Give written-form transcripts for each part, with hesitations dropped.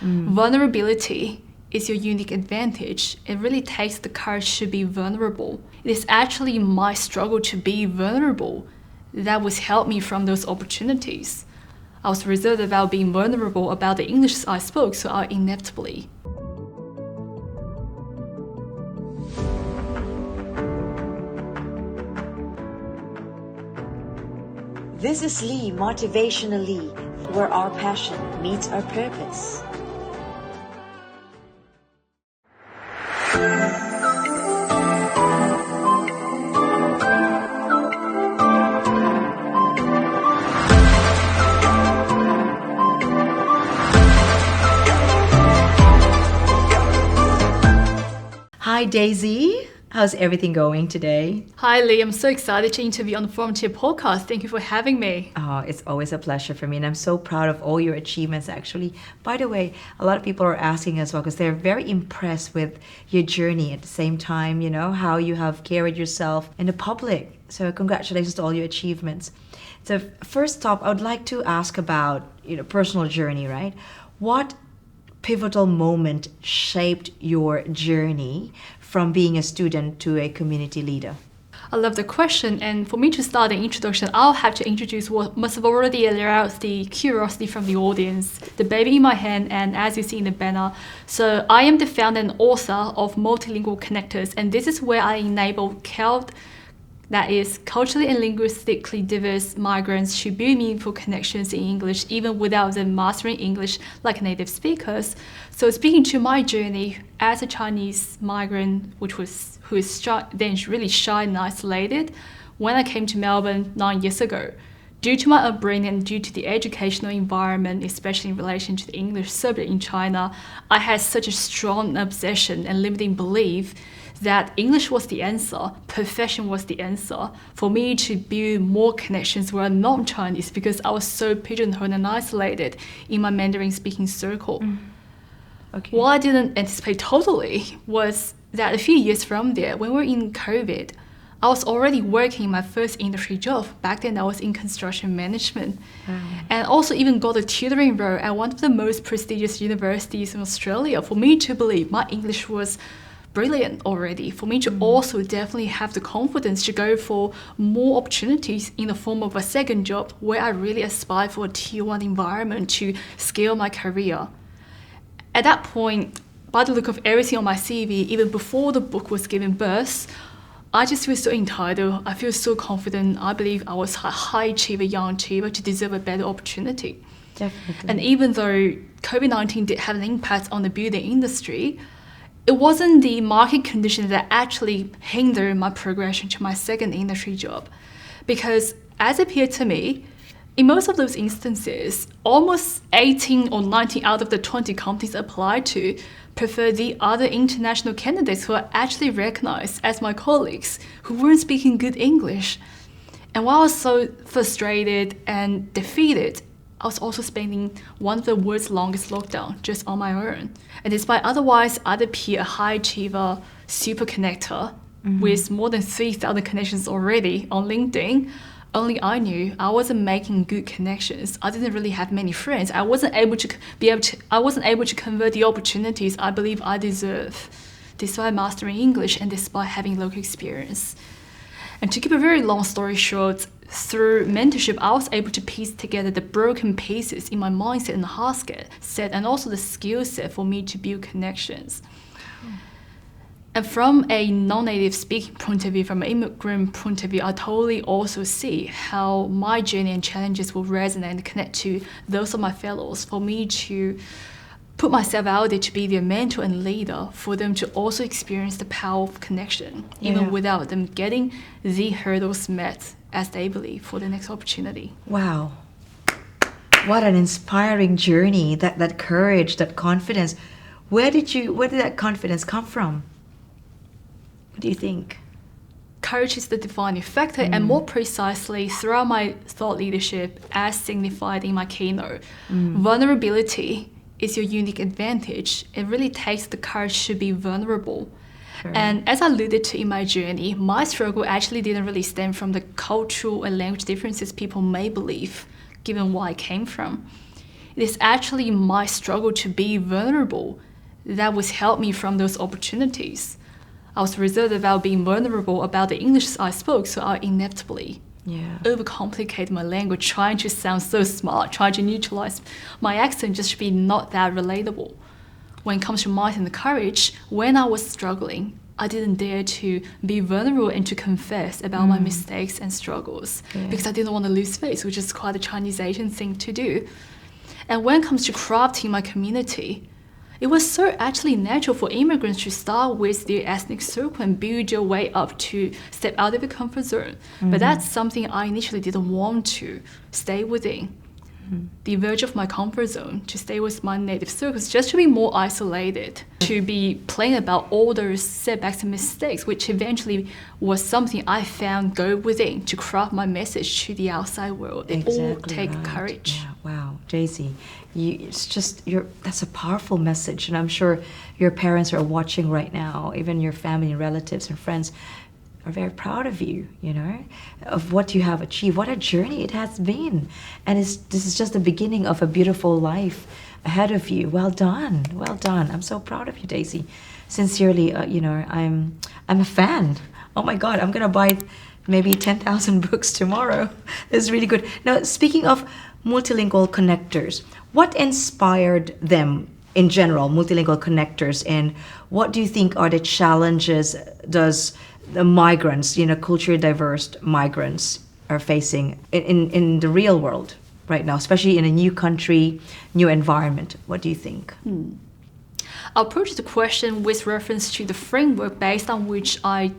Vulnerability is your unique advantage. It really takes the courage to be vulnerable. It is actually my struggle to be vulnerable that was helped me from those opportunities. I was reserved about being vulnerable about the English I spoke, so I inevitably. This is Lee, Motivationalee, where our passion meets our purpose. Hi Daisy, how's everything going today? Hi Lee, I'm so excited to interview on the Frontier podcast. Thank you for having me. Oh, it's always a pleasure for me, and I'm so proud of all your achievements actually. By the way, a lot of people are asking as well because they're very impressed with your journey at the same time, you know, how you have carried yourself in the public. So congratulations to all your achievements. So first off, I would like to ask about, personal journey, right? What pivotal moment shaped your journey from being a student to a community leader? I love the question, and for me to start the introduction, I'll have to introduce what must have already aroused the curiosity from the audience, the baby in my hand, and as you see in the banner. So I am the founder and author of Multilingual Connectors, and this is where I enable 𝐂𝐐, that is culturally and linguistically diverse migrants to build meaningful connections in English, even without them mastering English like native speakers. So speaking to my journey as a Chinese migrant, who is then really shy and isolated, when I came to Melbourne 9 years ago, due to my upbringing and due to the educational environment, especially in relation to the English subject in China, I had such a strong obsession and limiting belief that English was the answer, profession was the answer for me to build more connections where I'm not Chinese, because I was so pigeonholed and isolated in my Mandarin speaking circle. Okay. What I didn't anticipate totally was that a few years from there, when we were in COVID, I was already working my first industry job. Back then I was in construction management. And also even got a tutoring role at one of the most prestigious universities in Australia. For me to believe my English was brilliant already, for me to also definitely have the confidence to go for more opportunities in the form of a second job where I really aspire for a tier 1 environment to scale my career. At that point, by the look of everything on my CV, even before the book was given birth, I just feel so entitled. I feel so confident. I believe I was a high achiever, young achiever to deserve a better opportunity. Definitely. And even though COVID-19 did have an impact on the building industry, it wasn't the market conditions that actually hindered my progression to my second industry job. Because as it appeared to me, in most of those instances, almost 18 or 19 out of the 20 companies applied to prefer the other international candidates who are actually recognized as my colleagues who weren't speaking good English. And while I was so frustrated and defeated, I was also spending one of the world's longest lockdown just on my own. And despite otherwise I'd appear a high achiever, super connector with more than 3,000 connections already on LinkedIn, only I knew I wasn't making good connections. I didn't really have many friends. I wasn't able to convert the opportunities I believe I deserve, despite mastering English and despite having local experience. And to keep a very long story short, through mentorship, I was able to piece together the broken pieces in my mindset and heart set, and also the skill set for me to build connections. And from a non-native speaking point of view, from an immigrant point of view, I totally also see how my journey and challenges will resonate and connect to those of my fellows, for me to put myself out there to be their mentor and leader, for them to also experience the power of connection, even without them getting the hurdles met as they believe for the next opportunity. Wow. What an inspiring journey, that courage, that confidence. Where did that confidence come from? What do you think? Courage is the defining factor, and more precisely, throughout my thought leadership, as signified in my keynote, vulnerability is your unique advantage. It really takes the courage to be vulnerable. Sure. And as I alluded to in my journey, my struggle actually didn't really stem from the cultural and language differences people may believe, given where I came from. It is actually my struggle to be vulnerable that was helped me from those opportunities. I was reserved about being vulnerable about the English I spoke, so I inevitably overcomplicate my language, trying to sound so smart, trying to neutralize my accent just to be not that relatable. When it comes to might and courage, when I was struggling, I didn't dare to be vulnerable and to confess about my mistakes and struggles because I didn't want to lose face, which is quite a Chinese Asian thing to do. And when it comes to crafting my community, it was so actually natural for immigrants to start with their ethnic circle and build your way up to step out of the comfort zone. But that's something I initially didn't want to stay within. The verge of my comfort zone, to stay with my native circles, just to be more isolated, to be playing about all those setbacks and mistakes, which eventually was something I found go within to craft my message to the outside world. It all takes courage. Yeah, wow, Daisy, that's a powerful message, and I'm sure your parents are watching right now, even your family and relatives and friends are very proud of you, of what you have achieved. What a journey it has been. And this is just the beginning of a beautiful life ahead of you. Well done. Well done. I'm so proud of you, Daisy. Sincerely, I'm a fan. Oh my God, I'm going to buy maybe 10,000 books tomorrow. It's really good. Now, speaking of multilingual connectors, what inspired them in general, multilingual connectors, and what do you think are the challenges does the migrants, culturally diverse migrants are facing in the real world right now, especially in a new country, new environment? What do you think? I'll approach the question with reference to the framework based on which I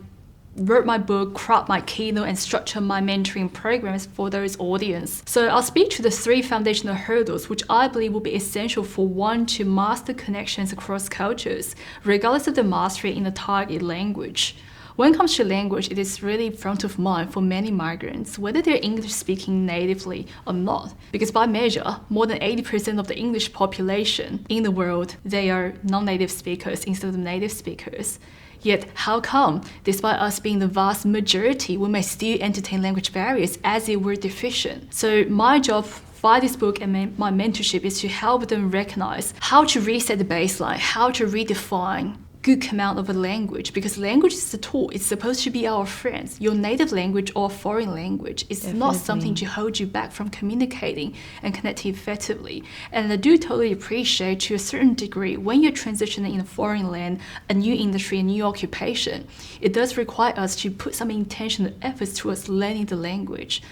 wrote my book, craft my keynote, and structure my mentoring programs for those audience. So I'll speak to the 3 foundational hurdles which I believe will be essential for one to master connections across cultures, regardless of the mastery in the target language. When it comes to language, it is really front of mind for many migrants, whether they're English speaking natively or not. Because by measure, more than 80% of the English population in the world, they are non-native speakers instead of native speakers. Yet, how come, despite us being the vast majority, we may still entertain language barriers as if we're deficient? So my job by this book and my mentorship is to help them recognize how to reset the baseline, how to redefine good command of a language, because language is a tool. It's supposed to be our friends. Your native language or foreign language is not something to hold you back from communicating and connecting effectively. And I do totally appreciate, to a certain degree, when you're transitioning in a foreign land, a new industry, a new occupation, it does require us to put some intentional efforts towards learning the language.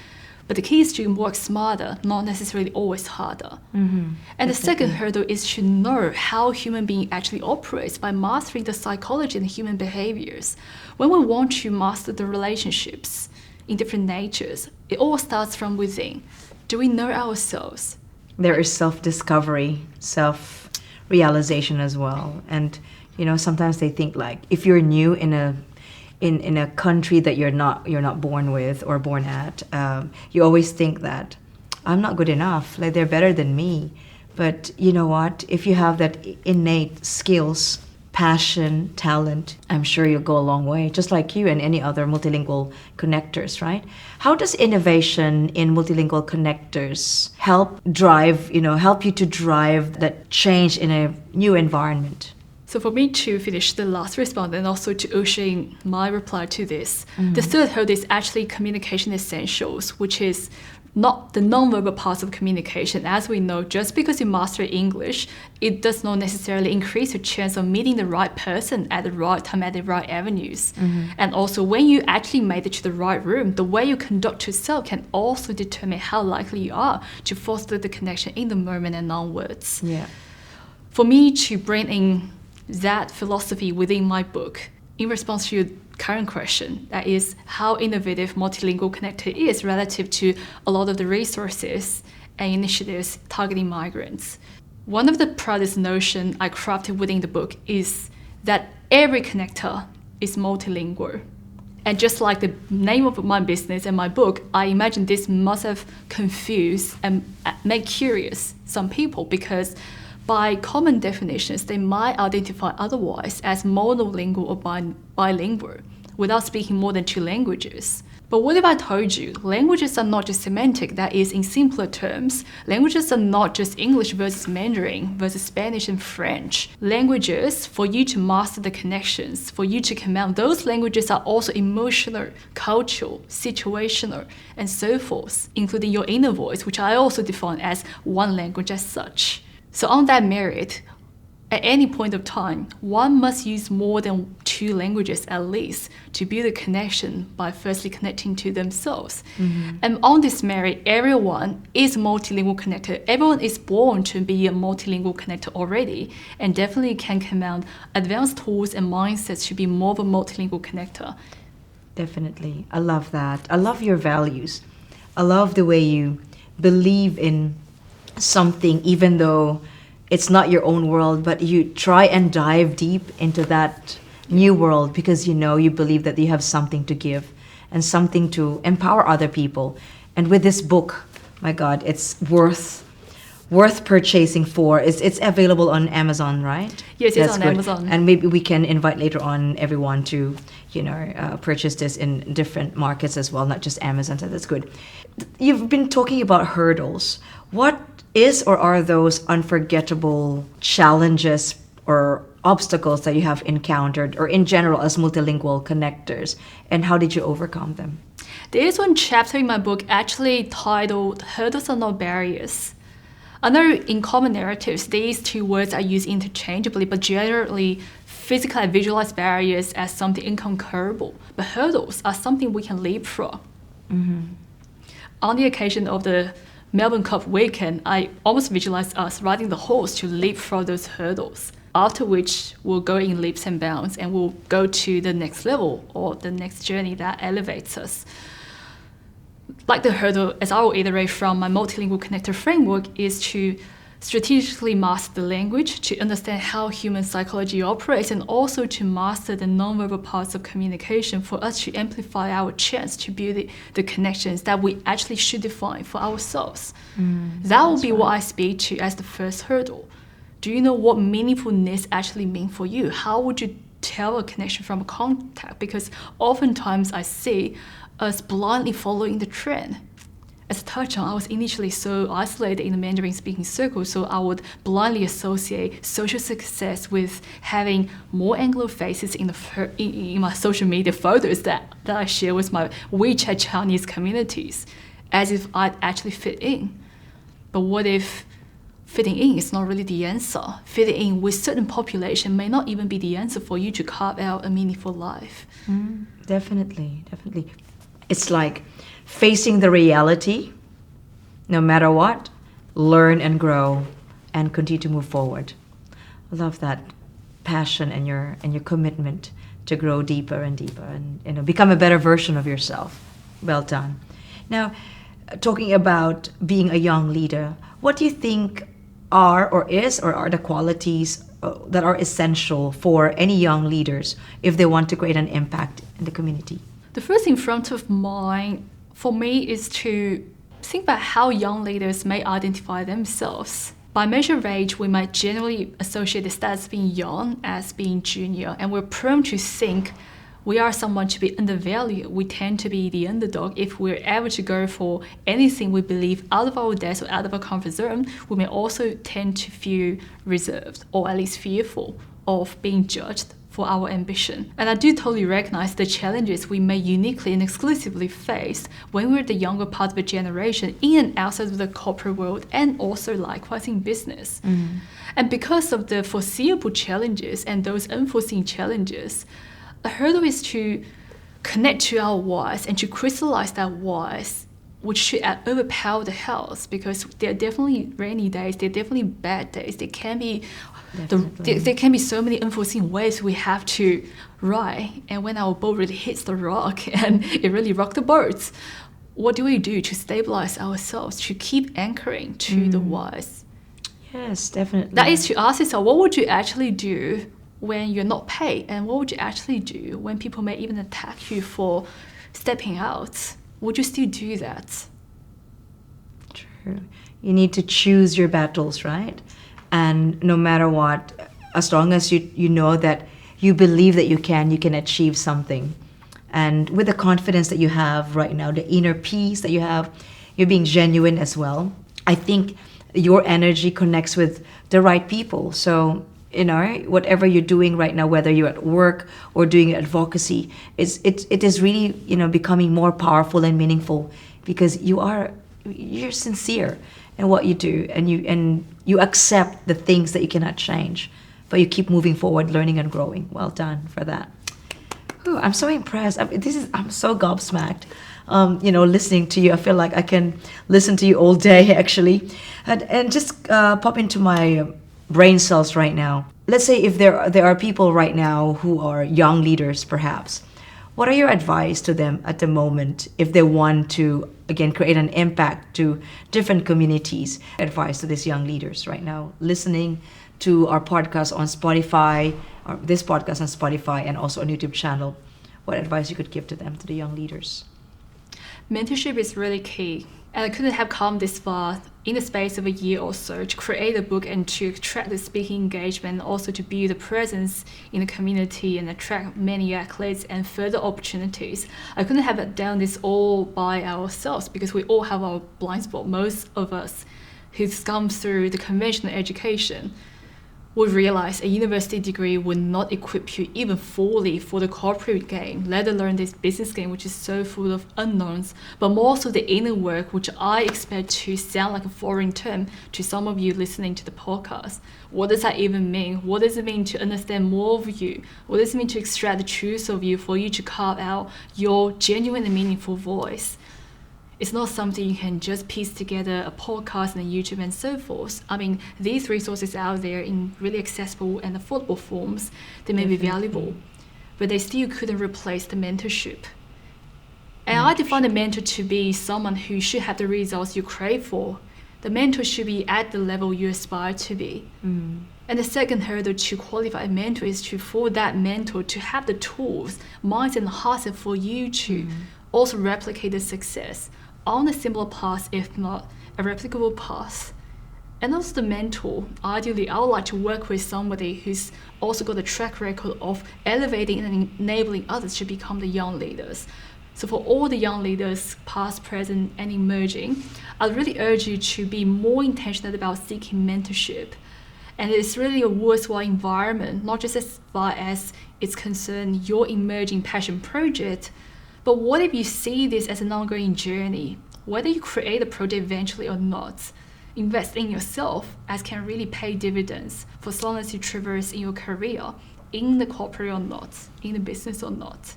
But the key is to work smarter, not necessarily always harder. And the second hurdle is to know how human being actually operates by mastering the psychology and human behaviors. When we want to master the relationships in different natures, it all starts from within. Do we know ourselves? There is self-discovery, self-realization as well. And, sometimes they think like, if you're new in a country that you're not born with or born at, you always think that I'm not good enough, like they're better than me. But you know what? If you have that innate skills, passion, talent, I'm sure you'll go a long way, just like you and any other multilingual connectors, right? How does innovation in multilingual connectors help you to drive that change in a new environment? So for me to finish the last response and also to usher in my reply to this, the third hurdle is actually communication essentials, which is not the non-verbal parts of communication. As we know, just because you master English, it does not necessarily increase your chance of meeting the right person at the right time, at the right avenues. And also, when you actually made it to the right room, the way you conduct yourself can also determine how likely you are to foster the connection in the moment and onwards. For me to bring in that philosophy within my book, in response to your current question, that is how innovative multilingual connector is relative to a lot of the resources and initiatives targeting migrants. One of the proudest notions I crafted within the book is that every connector is multilingual. And just like the name of my business and my book, I imagine this must have confused and made curious some people, because by common definitions, they might identify otherwise as monolingual or bilingual without speaking more than 2 languages. But what if I told you languages are not just semantic, that is, in simpler terms, languages are not just English versus Mandarin versus Spanish and French. Languages, for you to master the connections, for you to command, those languages are also emotional, cultural, situational, and so forth, including your inner voice, which I also define as one language as such. So on that merit, at any point of time, one must use more than 2 languages at least to build a connection by firstly connecting to themselves. And on this merit, everyone is multilingual connector. Everyone is born to be a multilingual connector already, and definitely can command advanced tools and mindsets to be more of a multilingual connector. Definitely. I love that. I love your values. I love the way you believe in something, even though it's not your own world, but you try and dive deep into that new world because you believe that you have something to give and something to empower other people. And with this book, my God, it's worth purchasing for. It's available on Amazon, right? Yes, it's on good. Amazon. And maybe we can invite later on everyone to, purchase this in different markets as well, not just Amazon. So that's good. You've been talking about hurdles. What is or are those unforgettable challenges or obstacles that you have encountered, or in general as multilingual connectors, and how did you overcome them? There is one chapter in my book actually titled "Hurdles Are Not Barriers." I know in common narratives, these 2 words are used interchangeably, but generally, physically I visualize barriers as something inconquerable. But hurdles are something we can leapfrog. On the occasion of the Melbourne Cup weekend, I almost visualized us riding the horse to leapfrog those hurdles, after which we'll go in leaps and bounds and we'll go to the next level or the next journey that elevates us. Like the hurdle, as I will iterate from my multilingual connector framework, is to strategically master the language, to understand how human psychology operates, and also to master the nonverbal parts of communication for us to amplify our chance to build the connections that we actually should define for ourselves. That will be what I speak to as the first hurdle. Do you know what meaningfulness actually means for you? How would you tell a connection from a contact? Because oftentimes I see us blindly following the trend. As a touch on, I was initially so isolated in the Mandarin speaking circle, so I would blindly associate social success with having more Anglo faces in my social media photos that I share with my WeChat Chinese communities, as if I'd actually fit in. But what if fitting in is not really the answer? Fitting in with certain population may not even be the answer for you to carve out a meaningful life. Definitely. It's like facing the reality, no matter what, learn and grow and continue to move forward. I love that passion and your commitment to grow deeper and deeper and become a better version of yourself. Well done. Now, talking about being a young leader, what do you think are the qualities that are essential for any young leaders if they want to create an impact in the community? The first in front of mind for me is to think about how young leaders may identify themselves. By measure of age, we might generally associate the status being young as being junior, and we're prone to think we are someone to be undervalued. We tend to be the underdog. If we're able to go for anything we believe out of our desk or out of our comfort zone, we may also tend to feel reserved or at least fearful of being judged for our ambition. And I do totally recognize the challenges we may uniquely and exclusively face when we're the younger part of a generation in and outside of the corporate world, and also likewise in business. And because of the foreseeable challenges and those unforeseen challenges, a hurdle is to connect to our whys and to crystallize that whys, which should overpower the health, because there are definitely rainy days, there are definitely bad days, there can be there can be so many unforeseen ways we have to ride, and when our boat really hits the rock and it really rocked the boats, what do we do to stabilize ourselves, to keep anchoring to the whys? Yes, definitely. That is to ask yourself, what would you actually do when you're not paid, and what would you actually do when people may even attack you for stepping out? Would you still do that? True. You need to choose your battles, right? And no matter what, as long as you know that you believe that you can achieve something, And with the confidence that you have right now, the inner peace that you have, you're being genuine as well. I think your energy connects with the right people. So, whatever you're doing right now, whether you're at work or doing advocacy, it is really, becoming more powerful and meaningful because you're sincere in what you do, and you accept the things that you cannot change, but you keep moving forward, learning and growing. Well done for that. Ooh, I'm so impressed. I'm so gobsmacked. Listening to you, I feel like I can listen to you all day actually, and just pop into my brain cells right now. Let's say if there are people right now who are young leaders, perhaps. What are your advice to them at the moment if they want to, again, create an impact to different communities? Advice to these young leaders right now, listening to our podcast on Spotify, or this podcast on Spotify, and also on YouTube channel. What advice you could give to them, to the young leaders? Mentorship is really key. And I couldn't have come this far in the space of a year or so to create a book and to attract the speaking engagement, also to build a presence in the community and attract many athletes and further opportunities. I couldn't have done this all by ourselves because we all have our blind spot. Most of us who've come through the conventional education would realize a university degree would not equip you even fully for the corporate game, let alone this business game, which is so full of unknowns, but more so the inner work, which I expect to sound like a foreign term to some of you listening to the podcast. What does that even mean? What does it mean to understand more of you? What does it mean to extract the truth of you for you to carve out your genuine and meaningful voice? It's not something you can just piece together a podcast and a YouTube and so forth. I mean, these resources out there in really accessible and affordable forms, they may be valuable, but they still couldn't replace the mentorship. And I define a mentor to be someone who should have the results you crave for. The mentor should be at the level you aspire to be. And the second hurdle to qualify a mentor is for that mentor to have the tools, minds and hearts for you to also replicate the success on a similar path, if not a replicable path. And also the mentor, ideally I would like to work with somebody who's also got a track record of elevating and enabling others to become the young leaders. So for all the young leaders, past, present and emerging, I'd really urge you to be more intentional about seeking mentorship. And it's really a worthwhile environment, not just as far as it's concerned your emerging passion project, but what if you see this as an ongoing journey? Whether you create a project eventually or not, invest in yourself as can really pay dividends for as long as you traverse in your career, in the corporate or not, in the business or not.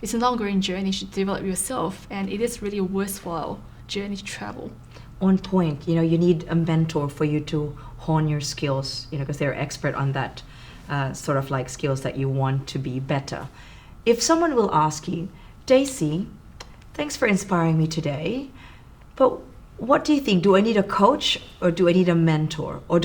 It's an ongoing journey to develop yourself, and it is really a worthwhile journey to travel. On point, you need a mentor for you to hone your skills, because they're expert on that sort of like skills that you want to be better. If someone will ask you, Daisy, thanks for inspiring me today, but what do you think? Do I need a coach or do I need a mentor, or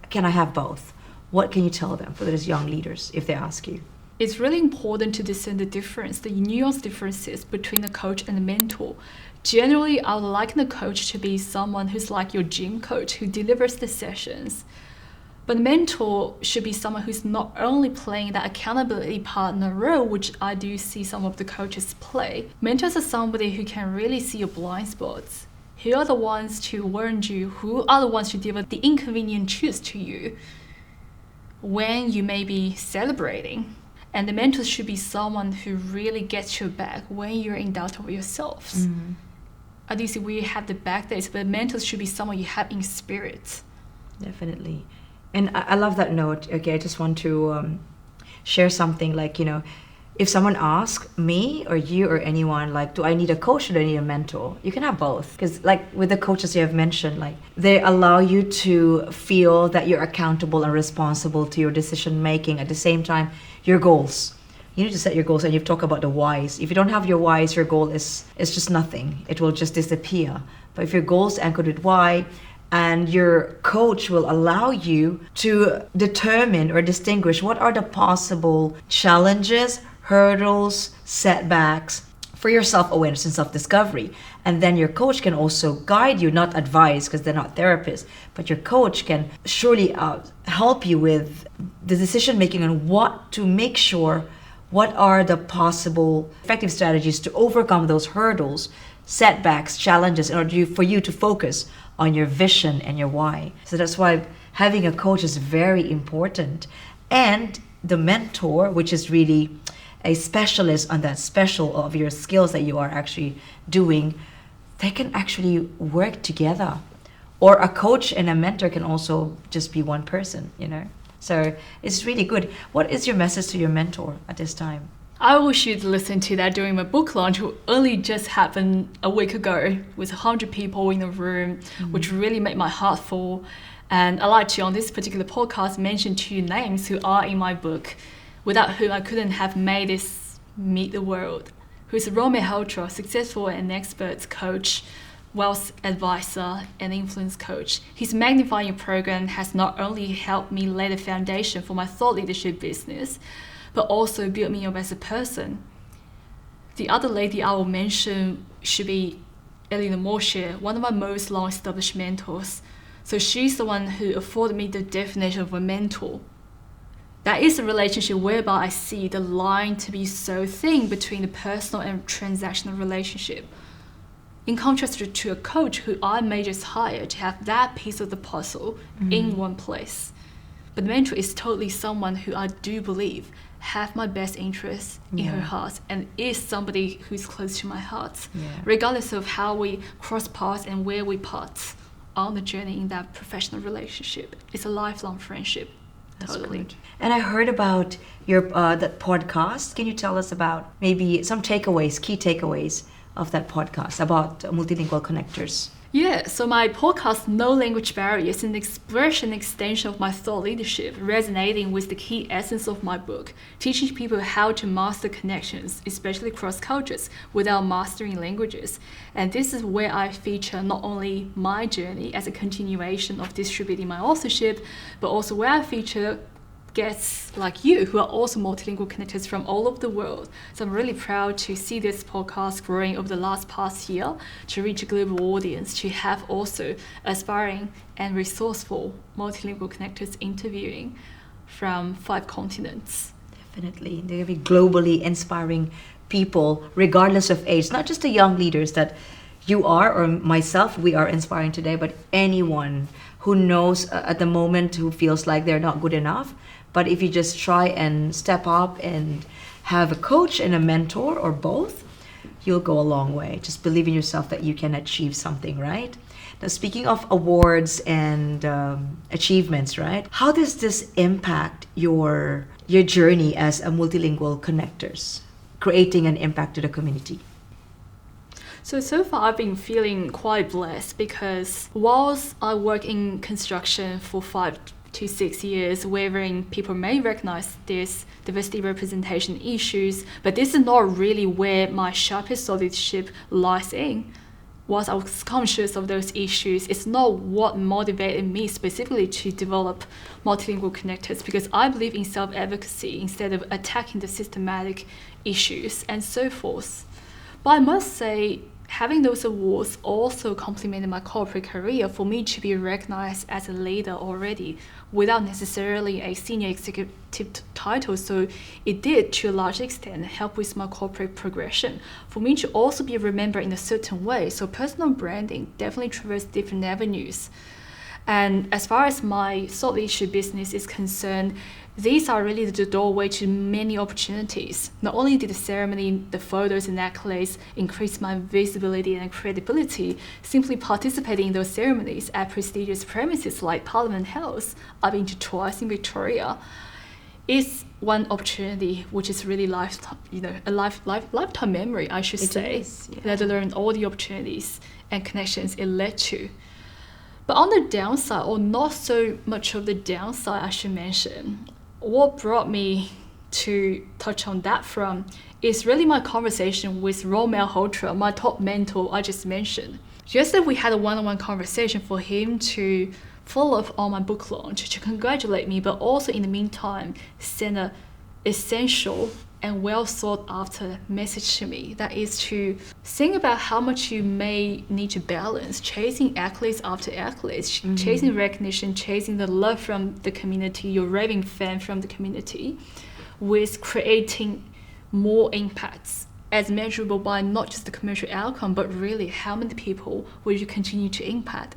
can I have both? What can you tell them for those young leaders if they ask you? It's really important to discern the difference, the nuanced differences between a coach and a mentor. Generally, I would like the coach to be someone who's like your gym coach who delivers the sessions. But a mentor should be someone who's not only playing that accountability partner role, which I do see some of the coaches play. Mentors are somebody who can really see your blind spots, who are the ones to warn you, who are the ones to deliver the inconvenient truth to you when you may be celebrating. And the mentor should be someone who really gets your back when you're in doubt of yourselves. I do see we have the back days, but mentors should be someone you have in spirit. Definitely. And I love that note. Okay, I just want to share something like, if someone asks me or you or anyone, like, do I need a coach or do I need a mentor? You can have both. Because like with the coaches you have mentioned, like they allow you to feel that you're accountable and responsible to your decision making. At the same time, your goals. You need to set your goals, and you've talked about the whys. If you don't have your whys, your goal is just nothing. It will just disappear. But if your goals anchored with why, and your coach will allow you to determine or distinguish what are the possible challenges, hurdles, setbacks for your self-awareness and self-discovery. And then your coach can also guide you, not advise because they're not therapists, but your coach can surely help you with the decision making on what to make sure, what are the possible effective strategies to overcome those hurdles, setbacks, challenges in order for you to focus on your vision and your why. So that's why having a coach is very important. And the mentor, which is really a specialist on that special of your skills that you are actually doing, they can actually work together. Or a coach and a mentor can also just be one person, you know. So it's really good. What is your message to your mentor at this time? I wish you'd listen to that during my book launch, which only just happened a week ago with 100 people in the room, which really made my heart full. And I'd like to, on this particular podcast, mention 2 names who are in my book, without whom I couldn't have made this meet the world. Who's Romeo Heltra, successful and expert coach, wealth advisor, and influence coach. His magnifying program has not only helped me lay the foundation for my thought leadership business, but also built me up as a person. The other lady I will mention should be Eleanor Moshe, one of my most long-established mentors. So she's the one who afforded me the definition of a mentor. That is a relationship whereby I see the line to be so thin between the personal and transactional relationship. In contrast to a coach who I may just hire to have that piece of the puzzle in one place. But the mentor is totally someone who I do believe have my best interests in her heart and is somebody who's close to my heart, regardless of how we cross paths and where we part on the journey in that professional relationship. It's a lifelong friendship. Totally. Good. And I heard about your that podcast. Can you tell us about maybe some takeaways, key takeaways of that podcast about multilingual connectors? Yeah, so my podcast, No Language Barrier, is an extension of my thought leadership, resonating with the key essence of my book, teaching people how to master connections, especially across cultures, without mastering languages. And this is where I feature not only my journey as a continuation of distributing my authorship, but also where I feature guests like you who are also multilingual connectors from all over the world. So I'm really proud to see this podcast growing over the past year to reach a global audience, to have also aspiring and resourceful multilingual connectors interviewing from 5 continents. Definitely. They're going to be globally inspiring people, regardless of age, not just the young leaders that you are or myself, we are inspiring today, but anyone who knows at the moment who feels like they're not good enough. But if you just try and step up and have a coach and a mentor or both, you'll go a long way. Just believe in yourself that you can achieve something, right? Now, speaking of awards and achievements, right? How does this impact your journey as a multilingual connectors, creating an impact to the community? So far I've been feeling quite blessed because whilst I work in construction for 5 to 6 years, wherein people may recognize this diversity representation issues, but this is not really where my sharpest leadership lies in. Whilst I was conscious of those issues, it's not what motivated me specifically to develop multilingual connectors, because I believe in self-advocacy instead of attacking the systematic issues and so forth. But I must say, having those awards also complemented my corporate career for me to be recognized as a leader already without necessarily a senior executive title. So it did, to a large extent, help with my corporate progression for me to also be remembered in a certain way. So personal branding definitely traversed different avenues. And as far as my thought leadership business is concerned, these are really the doorway to many opportunities. Not only did the ceremony, the photos and accolades increase my visibility and credibility, simply participating in those ceremonies at prestigious premises like Parliament House, I've been to twice in Victoria, is one opportunity which is really lifetime memory, I should say. Let alone all the opportunities and connections it led to. But on the downside, or not so much of the downside, I should mention, what brought me to touch on that front is really my conversation with Romeo Heltra, my top mentor I just mentioned. Yesterday we had a one-on-one conversation for him to follow up on my book launch, to congratulate me, but also in the meantime send an essential and well thought after message to me, that is to think about how much you may need to balance chasing accolades after accolades, chasing recognition, chasing the love from the community, your raving fan from the community, with creating more impacts as measurable by not just the commercial outcome, but really how many people will you continue to impact.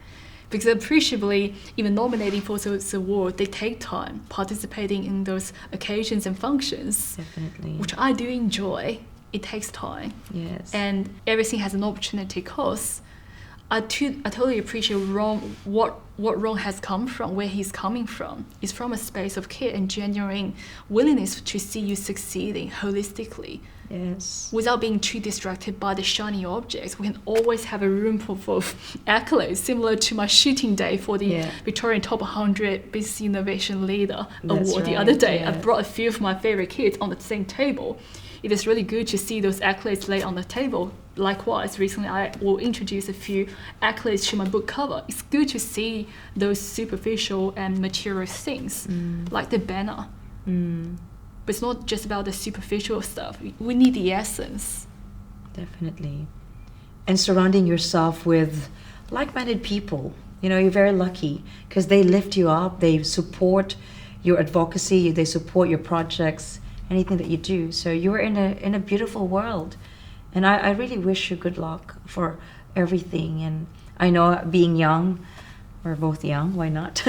Because appreciably, even nominating for those awards, they take time participating in those occasions and functions. Definitely. Which I do enjoy. It takes time. Yes. And everything has an opportunity cost. I totally appreciate what Ron has come from, where he's coming from. It's from a space of care and genuine willingness to see you succeeding holistically. Yes. Without being too distracted by the shiny objects. We can always have a room full of accolades, similar to my shooting day for the Victorian Top 100 Business Innovation Leader Award the other day. I brought a few of my favorite kids on the same table. It is really good to see those accolades laid on the table. Likewise, recently I will introduce a few accolades to my book cover. It's good to see those superficial and material things, like the banner. But it's not just about the superficial stuff. We need the essence. Definitely. And surrounding yourself with like-minded people. You know, you're very lucky because they lift you up, they support your advocacy, they support your projects, anything that you do. So you're in a beautiful world. And I really wish you good luck for everything. And I know being young, we're both young, why not?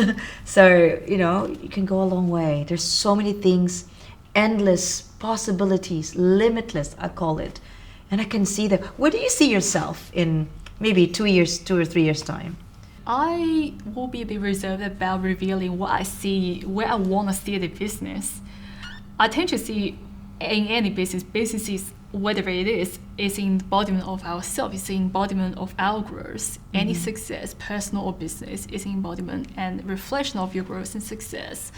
So, you know, you can go a long way. There's so many things, endless possibilities, limitless, I call it. And I can see that. Where do you see yourself in maybe 2 or 3 years time? I will be a bit reserved about revealing what I see, where I want to steer the business. I tend to see in any businesses, whatever it is embodiment of ourselves, it's the embodiment of our growth. Any success, personal or business, is embodiment and reflection of your growth and success.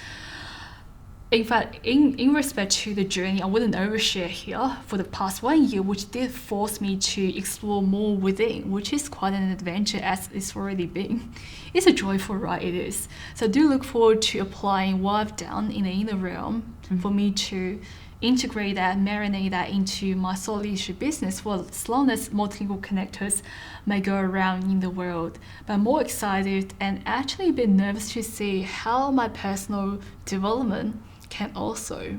In fact, in respect to the journey, I wouldn't overshare here for the past 1 year, which did force me to explore more within, which is quite an adventure as it's already been. It's a joyful ride, it is. So I do look forward to applying what I've done in the inner realm for me to integrate that, marinate that into my soul leadership business for as long as multilingual connectors may go around in the world. But I'm more excited and actually a bit nervous to see how my personal development can also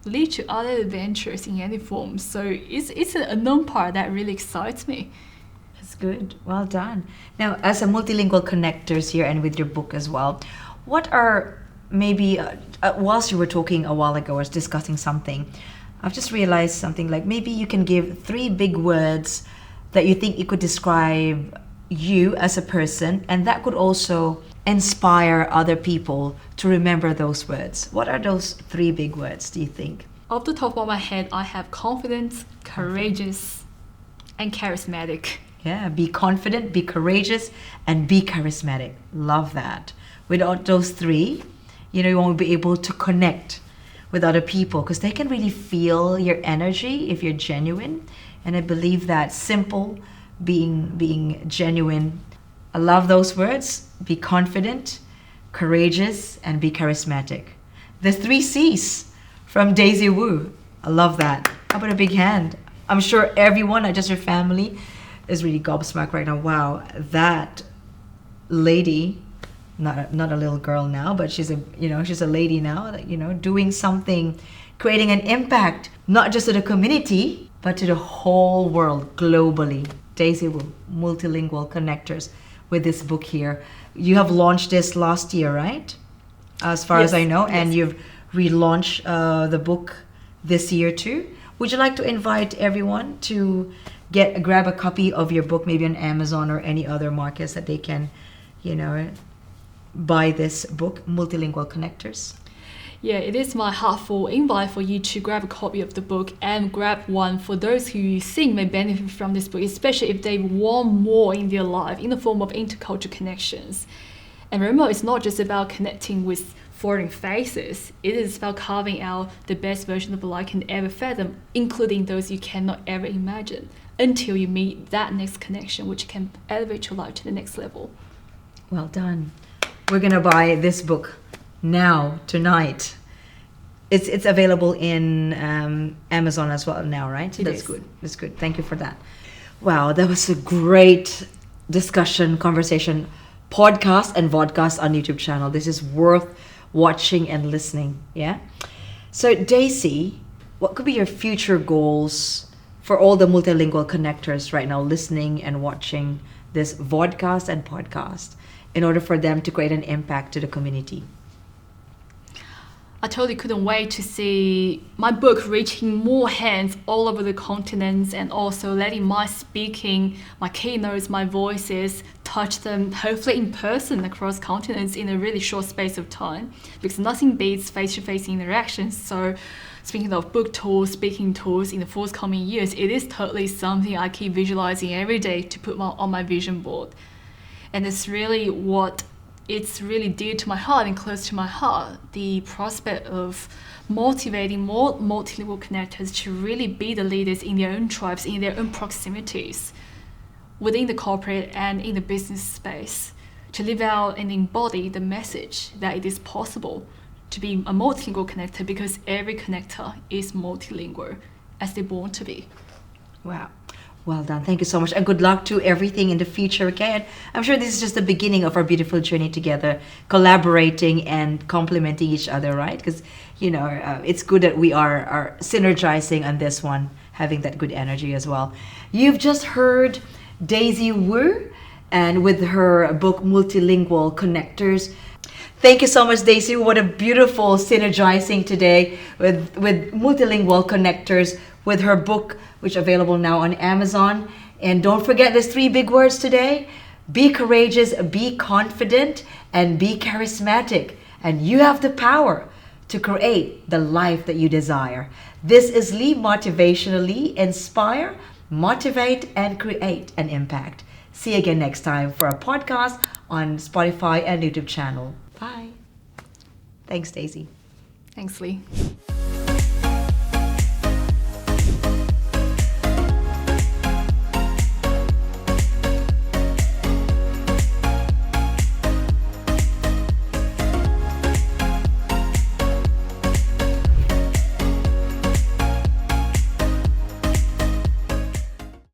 lead to other adventures in any form. So it's an unknown part that really excites me. That's good. Well done. Now, as a multilingual connectors here and with your book as well, what are maybe, whilst you were talking a while ago, I was discussing something, I've just realized something like maybe you can give 3 big words that you think you could describe you as a person, and that could also inspire other people to remember those words. What are those 3 big words, do you think? Off the top of my head, I have confident, courageous, and charismatic. Yeah, be confident, be courageous, and be charismatic. Love that. Without those 3, you know, you won't be able to connect with other people because they can really feel your energy if you're genuine. And I believe that simple, being genuine. I love those words. Be confident, courageous, and be charismatic. The 3 C's from Daisy Wu. I love that. How about a big hand? I'm sure everyone, not just your family, is really gobsmacked right now. Wow, that lady, not a little girl now, but she's a lady now, you know, doing something, creating an impact, not just to the community, but to the whole world globally. Daisy Wu, Multilingual Connectors, with this book here. You have launched this last year, right? As far as I know, and you've relaunched the book this year too. Would you like to invite everyone to grab a copy of your book, maybe on Amazon or any other markets that they can, you know, buy this book, Multilingual Connectors? Yeah, it is my heartfelt invite for you to grab a copy of the book and grab one for those who you think may benefit from this book, especially if they want more in their life in the form of intercultural connections. And remember, it's not just about connecting with foreign faces. It is about carving out the best version of life you can ever fathom, including those you cannot ever imagine, until you meet that next connection, which can elevate your life to the next level. Well done. We're gonna buy this book now, tonight. It's available in Amazon as well now, right? That's good. That's good. Thank you for that. Wow, that was a great discussion, conversation, podcast and vodcast on YouTube channel. This is worth watching and listening. Yeah. So Daisy, what could be your future goals for all the multilingual connectors right now listening and watching this vodcast and podcast in order for them to create an impact to the community? I totally couldn't wait to see my book reaching more hands all over the continents, and also letting my speaking, my keynotes, my voices touch them hopefully in person across continents in a really short space of time, because nothing beats face-to-face interactions. So speaking of book tours, speaking tours in the forthcoming years, it is totally something I keep visualizing every day to put on my vision board. And it's really dear to my heart and close to my heart, the prospect of motivating more multilingual connectors to really be the leaders in their own tribes, in their own proximities, within the corporate and in the business space, to live out and embody the message that it is possible to be a multilingual connector, because every connector is multilingual as they're born to be. Wow. Well done. Thank you so much. And good luck to everything in the future, okay? And I'm sure this is just the beginning of our beautiful journey together, collaborating and complementing each other, right? Because, it's good that we are synergizing on this one, having that good energy as well. You've just heard Daisy Wu, and with her book, Multilingual Connectors. Thank you so much, Daisy. What a beautiful synergizing today with multilingual connectors, with her book, which is available now on Amazon. And don't forget these 3 big words today: be courageous, be confident, and be charismatic. And you have the power to create the life that you desire. This is Lee, Motivationalee. Inspire, motivate, and create an impact. See you again next time for a podcast on Spotify and YouTube channel. Bye. Thanks, Daisy. Thanks, Lee.